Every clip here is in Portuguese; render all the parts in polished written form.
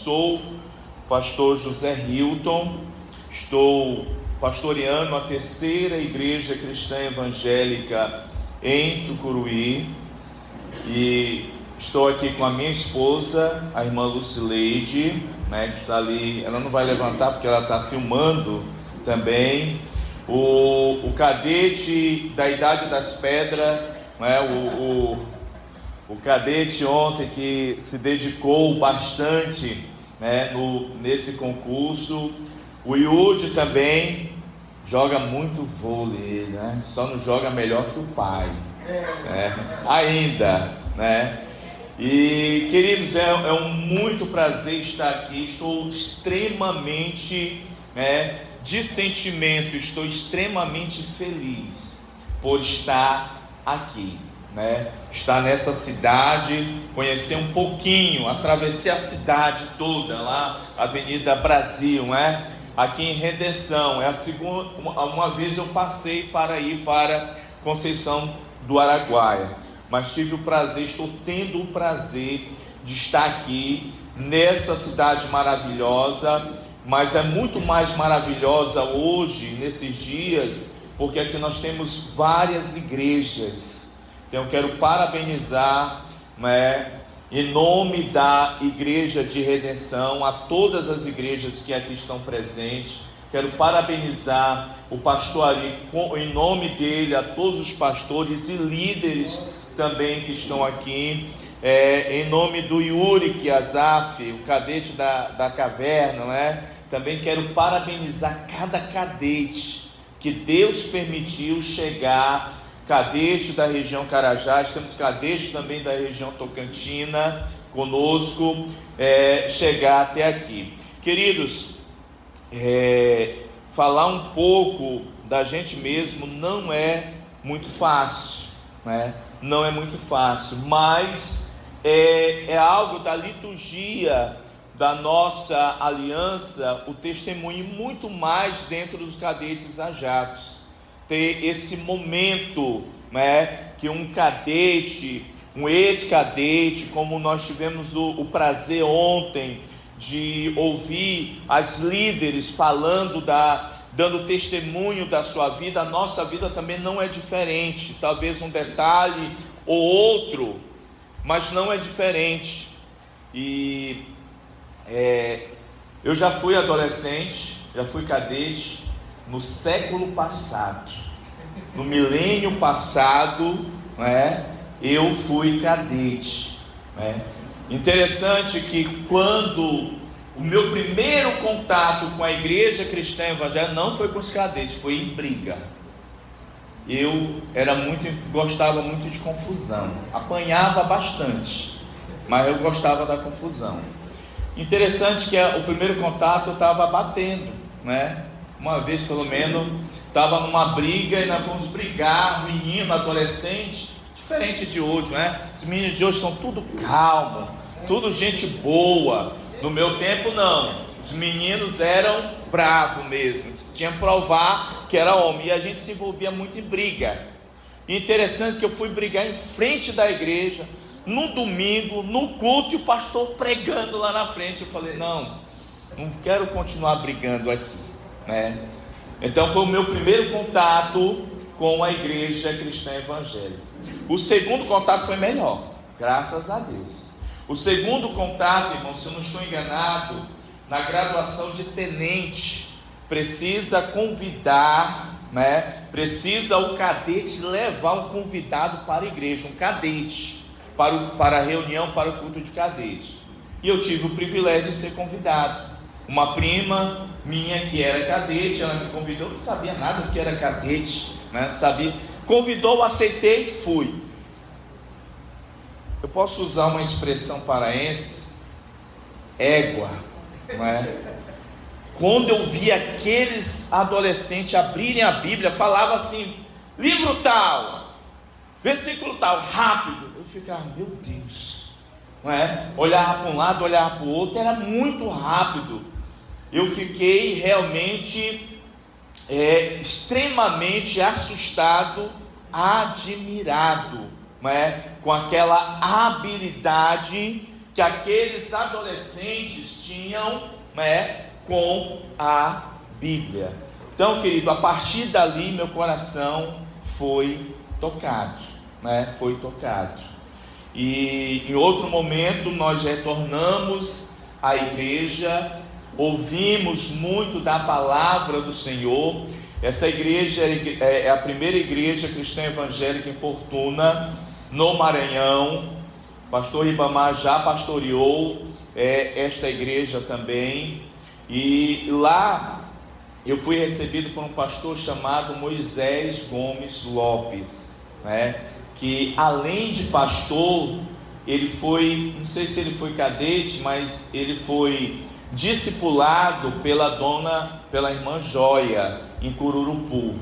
Sou pastor José Hilton, estou pastoreando a terceira igreja cristã evangélica em Tucuruí e estou aqui com a minha esposa, a irmã Lucileide, que está ali. Ela não vai levantar porque ela está filmando também. O cadete da Idade das Pedras, o cadete ontem que se dedicou bastante, nesse concurso. O Yudi também joga muito vôlei, só não joga melhor que o pai, ainda, E queridos, é um muito prazer estar aqui. Estou extremamente de sentimento, estou extremamente feliz por estar aqui, estar nessa cidade, conhecer um pouquinho, atravessei a cidade toda, lá, Avenida Brasil, aqui em Redenção. É a segunda, uma vez eu passei para ir para Conceição do Araguaia, mas tive o prazer, estou tendo o prazer de estar aqui nessa cidade maravilhosa. Mas é muito mais maravilhosa hoje, nesses dias, porque aqui nós temos várias igrejas. Então eu quero parabenizar, em nome da Igreja de Redenção, a todas as igrejas que aqui estão presentes. Quero parabenizar o pastor Ari, em nome dele, a todos os pastores e líderes também que estão aqui. Em nome do Yuri Kiazaf, o cadete da caverna, também quero parabenizar cada cadete que Deus permitiu chegar, cadete da região Carajás, temos cadetes também da região Tocantina conosco, chegar até aqui. Queridos, falar um pouco da gente mesmo não é muito fácil, não é muito fácil, mas é algo da liturgia da nossa aliança, o testemunho muito mais dentro dos cadetes ajatos, ter esse momento, que um cadete, um ex-cadete, como nós tivemos o prazer ontem de ouvir as líderes falando dando testemunho da sua vida. A nossa vida também não é diferente, talvez um detalhe ou outro, mas não é diferente. E eu já fui adolescente, já fui cadete no século passado, no milênio passado, eu fui cadete, Interessante que quando o meu primeiro contato com a igreja cristã evangélica não foi com os cadetes, foi em briga. Eu gostava muito de confusão, apanhava bastante, mas eu gostava da confusão. Interessante que o primeiro contato eu estava batendo, uma vez pelo menos, estava numa briga e nós fomos brigar, menino, adolescente, diferente de hoje, Os meninos de hoje são tudo calmo, tudo gente boa. No meu tempo não, os meninos eram bravos mesmo, tinha que provar que era homem, e a gente se envolvia muito em briga. E interessante que eu fui brigar em frente da igreja, no domingo, no culto, e o pastor pregando lá na frente. Eu falei, não quero continuar brigando aqui, Então foi o meu primeiro contato com a igreja cristã evangélica. O segundo contato foi melhor, graças a Deus. O segundo contato, irmão, se eu não estou enganado, na graduação de tenente, precisa convidar, precisa o cadete levar um convidado para a igreja, um cadete, para a reunião, para o culto de cadete. E eu tive o privilégio de ser convidado. Uma prima minha que era cadete, ela me convidou, não sabia nada do que era cadete, não sabia. Convidou, aceitei e fui. Eu posso usar uma expressão paraense, égua, Quando eu vi aqueles adolescentes abrirem a Bíblia, falava assim, livro tal, versículo tal, rápido. Eu ficava, meu Deus, olhava para um lado, olhava para o outro, era muito rápido. Eu fiquei realmente extremamente assustado, admirado, com aquela habilidade que aqueles adolescentes tinham, né, com a Bíblia. Então, querido, a partir dali meu coração foi tocado, né? Foi tocado. E em outro momento nós retornamos à igreja, ouvimos muito da palavra do Senhor. Essa igreja é a primeira igreja cristã evangélica em Fortuna, no Maranhão. O pastor Ribamar já pastoreou esta igreja também. E lá eu fui recebido por um pastor chamado Moisés Gomes Lopes, né? Que além de pastor, ele foi, não sei se ele foi cadete, mas ele foi discipulado pela irmã Joia, em Cururupu.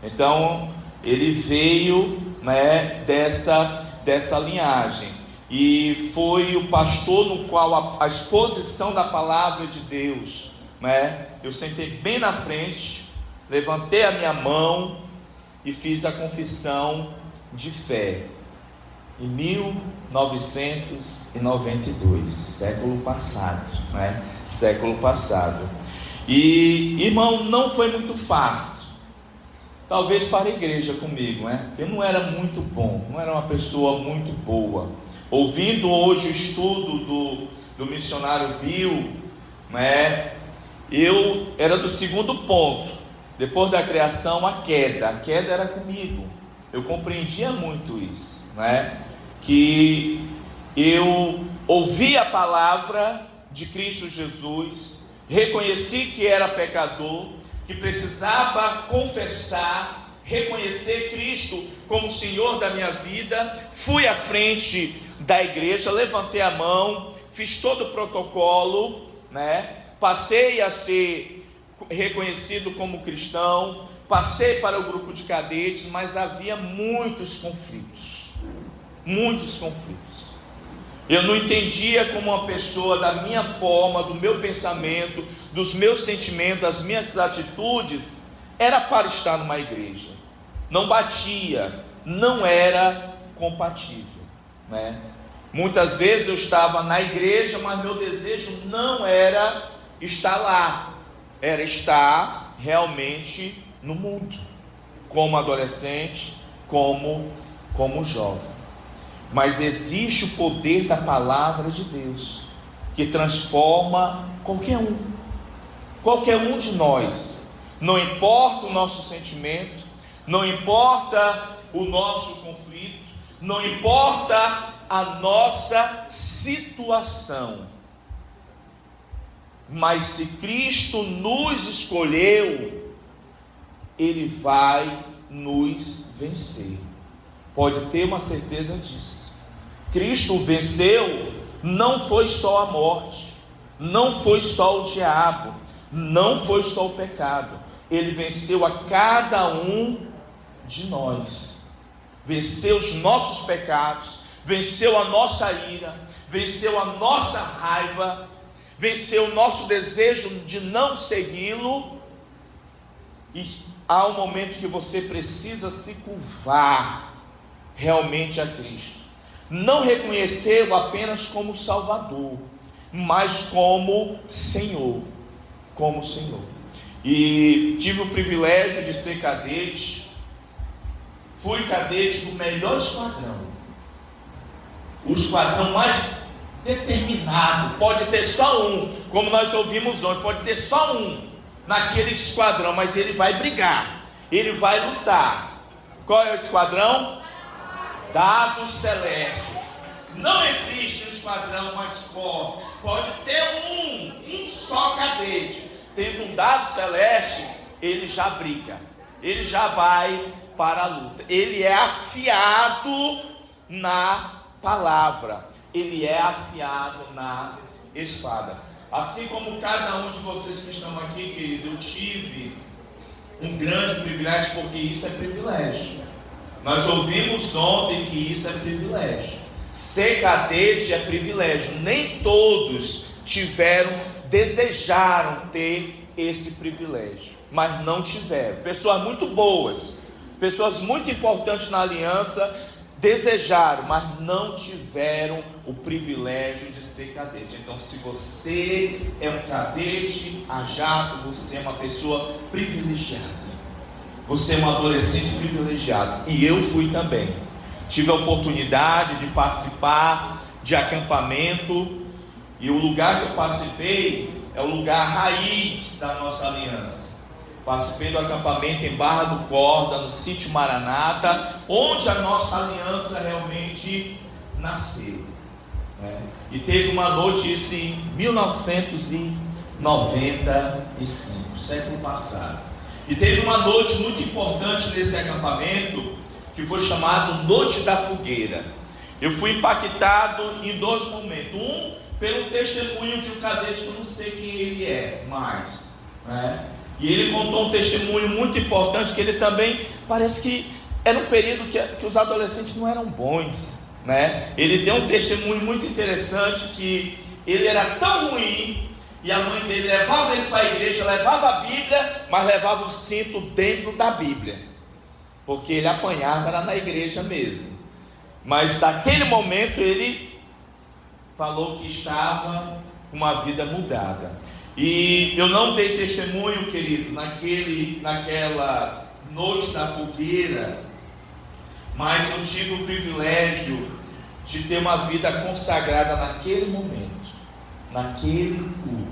Então ele veio, né, dessa linhagem, e foi o pastor no qual a exposição da palavra de Deus, né, eu sentei bem na frente, levantei a minha mão e fiz a confissão de fé em 1992, século passado, né? Século passado. E, irmão, não foi muito fácil, talvez para a igreja comigo, né? Eu não era muito bom, não era uma pessoa muito boa. Ouvindo hoje o estudo do missionário Bill, né? Eu era do segundo ponto, depois da criação, a queda era comigo. Eu compreendia muito isso, né? Que eu ouvi a palavra de Cristo Jesus, reconheci que era pecador, que precisava confessar, reconhecer Cristo como Senhor da minha vida. Fui à frente da igreja, levantei a mão, fiz todo o protocolo, né? Passei a ser reconhecido como cristão, passei para o grupo de cadetes, mas havia muitos conflitos. Eu não entendia como uma pessoa da minha forma, do meu pensamento, dos meus sentimentos, das minhas atitudes, era para estar numa igreja. Não batia, não era compatível, né? Muitas vezes eu estava na igreja, mas meu desejo não era estar lá, era estar realmente no mundo, como adolescente, como jovem. Mas existe o poder da palavra de Deus, que transforma qualquer um de nós. Não importa o nosso sentimento, não importa o nosso conflito, não importa a nossa situação, mas se Cristo nos escolheu, Ele vai nos vencer. Pode ter uma certeza disso. Cristo venceu, não foi só a morte, não foi só o diabo, não foi só o pecado. Ele venceu a cada um de nós. Venceu os nossos pecados, venceu a nossa ira, venceu a nossa raiva, venceu o nosso desejo de não segui-lo. E há um momento que você precisa se curvar realmente a Cristo, não reconhecê-lo apenas como Salvador, mas como Senhor, E tive o privilégio de ser cadete. Fui cadete do melhor esquadrão, o esquadrão mais determinado. Pode ter só um, como nós ouvimos ontem, pode ter só um naquele esquadrão, mas ele vai brigar, ele vai lutar. Qual é o esquadrão? Dados celestes. Não existe um esquadrão mais forte. Pode ter um só cadete. Tendo um dado celeste, ele já briga, ele já vai para a luta. Ele é afiado na palavra, ele é afiado na espada. Assim como cada um de vocês que estão aqui, querido, eu tive um grande privilégio, porque isso é privilégio. Nós ouvimos ontem que isso é privilégio. Ser cadete é privilégio. Nem todos desejaram ter esse privilégio, mas não tiveram. Pessoas muito boas, pessoas muito importantes na aliança, desejaram, mas não tiveram o privilégio de ser cadete. Então, se você é um cadete a jato, você é uma pessoa privilegiada. Você é um adolescente privilegiado. E eu fui também. Tive a oportunidade de participar de acampamento. E o lugar que eu participei é o lugar raiz da nossa aliança. Participei do acampamento em Barra do Corda, no sítio Maranata, onde a nossa aliança realmente nasceu. E teve uma noite, isso em 1995, século passado. E teve uma noite muito importante nesse acampamento, que foi chamado Noite da Fogueira. Eu fui impactado em dois momentos. Um, pelo testemunho de um cadete que eu não sei quem ele é mais, E ele contou um testemunho muito importante, que ele também, parece que era um período que os adolescentes não eram bons, Ele deu um testemunho muito interessante, que ele era tão ruim, e a mãe dele levava ele para a igreja, levava a Bíblia, mas levava o cinto dentro da Bíblia, porque ele apanhava, era na igreja mesmo. Mas naquele momento ele falou que estava com uma vida mudada. E eu não dei testemunho, querido, naquela noite da fogueira, mas eu tive o privilégio de ter uma vida consagrada naquele momento, naquele culto,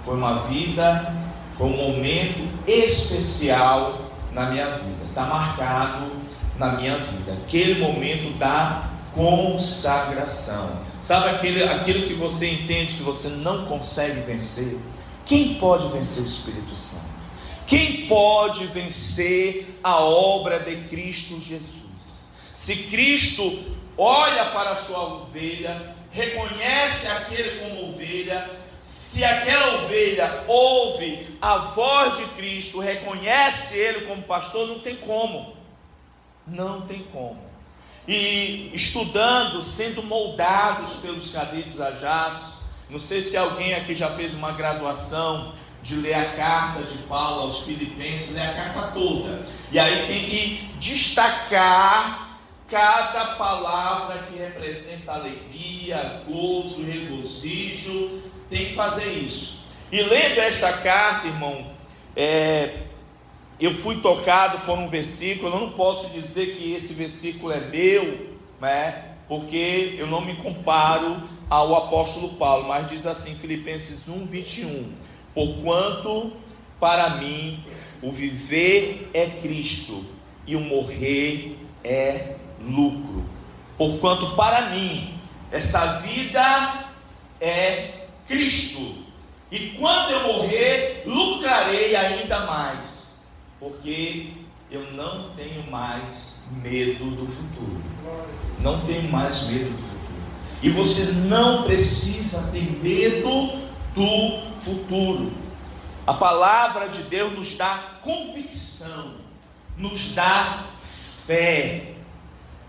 Foi uma vida, foi um momento especial na minha vida, está marcado na minha vida, aquele momento da consagração. Sabe aquilo que você entende que você não consegue vencer? Quem pode vencer o Espírito Santo? Quem pode vencer a obra de Cristo Jesus? Se Cristo olha para a sua ovelha, reconhece aquele como ovelha, se aquela ovelha ouve a voz de Cristo, reconhece ele como pastor, não tem como. Não tem como. E estudando, sendo moldados pelos cadetes ajatos, não sei se alguém aqui já fez uma graduação de ler a carta de Paulo aos Filipenses, ler a carta toda, e aí tem que destacar cada palavra que representa alegria, gozo, regozijo, tem que fazer isso. E lendo esta carta, irmão, eu fui tocado por um versículo. Eu não posso dizer que esse versículo é meu, porque eu não me comparo ao apóstolo Paulo, mas diz assim, Filipenses 1:21, porquanto para mim o viver é Cristo e o morrer é lucro. Porquanto para mim essa vida é Cristo, e quando eu morrer lucrarei ainda mais, porque eu não tenho mais medo do futuro. Não tenho mais medo do futuro. E você não precisa ter medo do futuro. A palavra de Deus nos dá convicção, nos dá fé.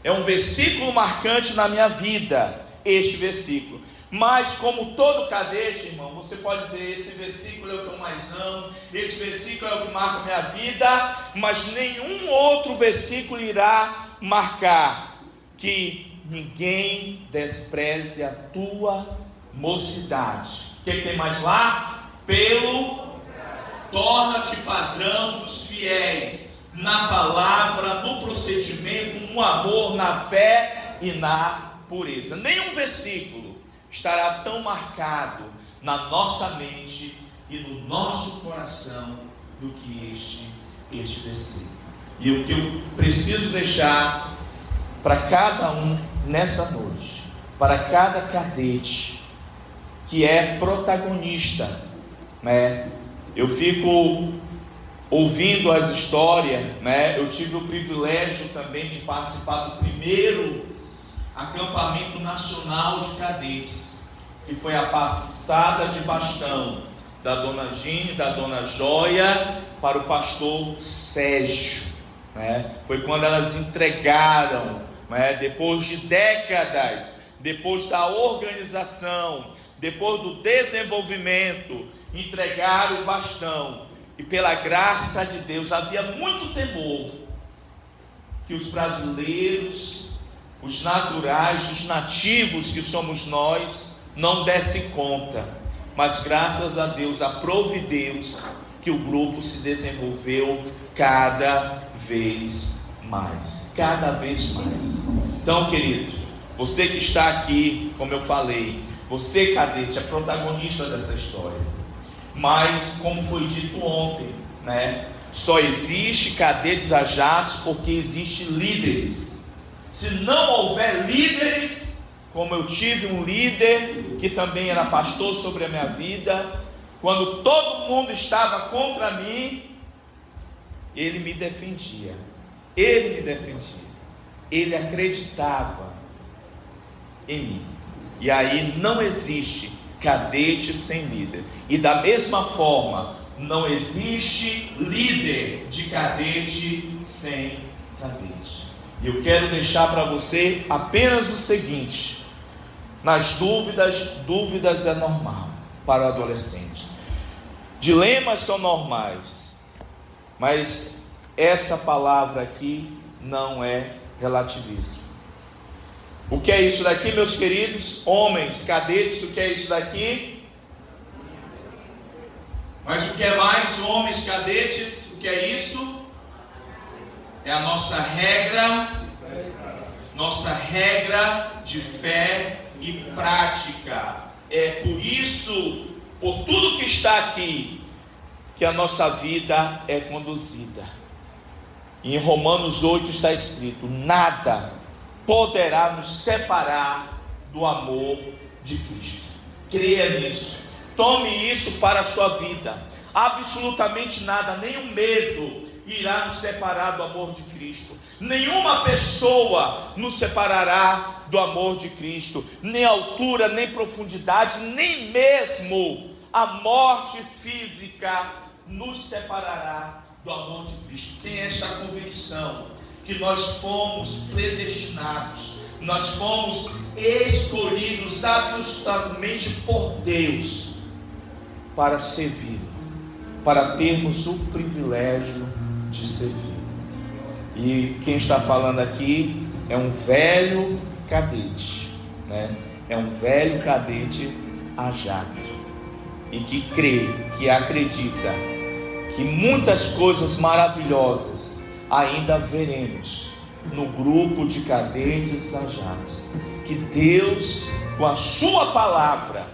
É um versículo marcante na minha vida, este versículo. Mas como todo cadete, irmão, você pode dizer, esse versículo é o que eu mais amo, esse versículo é o que marca a minha vida, mas nenhum outro versículo irá marcar que ninguém despreze a tua mocidade. O que tem mais lá? Torna-te padrão dos fiéis, na palavra, no procedimento, no amor, na fé e na pureza. Nenhum versículo estará tão marcado na nossa mente e no nosso coração do que este versículo. E o que eu preciso deixar para cada um nessa noite, para cada cadete que é protagonista, eu fico ouvindo as histórias, eu tive o privilégio também de participar do primeiro acampamento nacional de cadetes, que foi a passada de bastão da dona Gine, da dona Joia para o pastor Sérgio, foi quando elas entregaram, depois de décadas, depois da organização, depois do desenvolvimento, entregaram o bastão. E pela graça de Deus, havia muito temor, que os brasileiros, os naturais, os nativos que somos nós, não desse conta, mas graças a Deus, aprove Deus, que o grupo se desenvolveu cada vez mais, cada vez mais. Então, querido, você que está aqui, como eu falei, você, cadete, é protagonista dessa história, mas como foi dito ontem, né? Só existe cadetes ajados porque existe líderes. Se não houver líderes, como eu tive um líder que também era pastor sobre a minha vida, quando todo mundo estava contra mim, ele me defendia, ele acreditava em mim. E aí não existe cadete sem líder, e da mesma forma não existe líder de cadete sem cadete. E eu quero deixar para você apenas o seguinte: nas dúvidas é normal para o adolescente, dilemas são normais, mas essa palavra aqui não é relativismo. O que é isso daqui, meus queridos homens cadetes? O que é isso daqui? Mas o que é mais, homens cadetes? O que é isso? É a nossa regra de fé e prática. É por isso, por tudo que está aqui, que a nossa vida é conduzida. E em Romanos 8 está escrito: nada poderá nos separar do amor de Cristo. Creia nisso, tome isso para a sua vida. Absolutamente nada, nenhum medo irá nos separar do amor de Cristo. Nenhuma pessoa nos separará do amor de Cristo, nem altura, nem profundidade, nem mesmo a morte física nos separará do amor de Cristo. Tenha esta convicção que nós fomos predestinados, nós fomos escolhidos absolutamente por Deus para servi-lo, para termos o privilégio de servir. E quem está falando aqui é um velho cadete, né? É um velho cadete ajado, e que crê, que acredita que muitas coisas maravilhosas ainda veremos no grupo de cadetes ajados. Que Deus, com a sua palavra,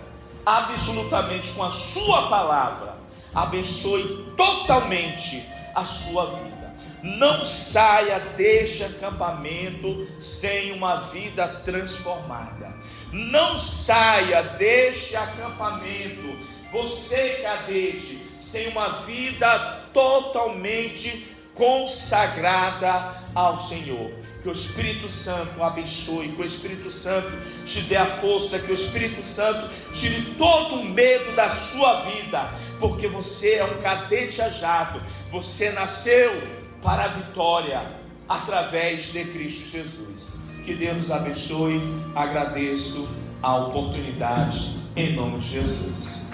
absolutamente com a sua palavra, abençoe totalmente a sua vida. Não saia deste acampamento sem uma vida transformada. Não saia deste acampamento, você cadete, sem uma vida totalmente consagrada ao Senhor. Que o Espírito Santo o abençoe, que o Espírito Santo te dê a força, que o Espírito Santo tire todo o medo da sua vida, porque você é um cadete ajado, você nasceu para a vitória através de Cristo Jesus. Que Deus nos abençoe. Agradeço a oportunidade em nome de Jesus.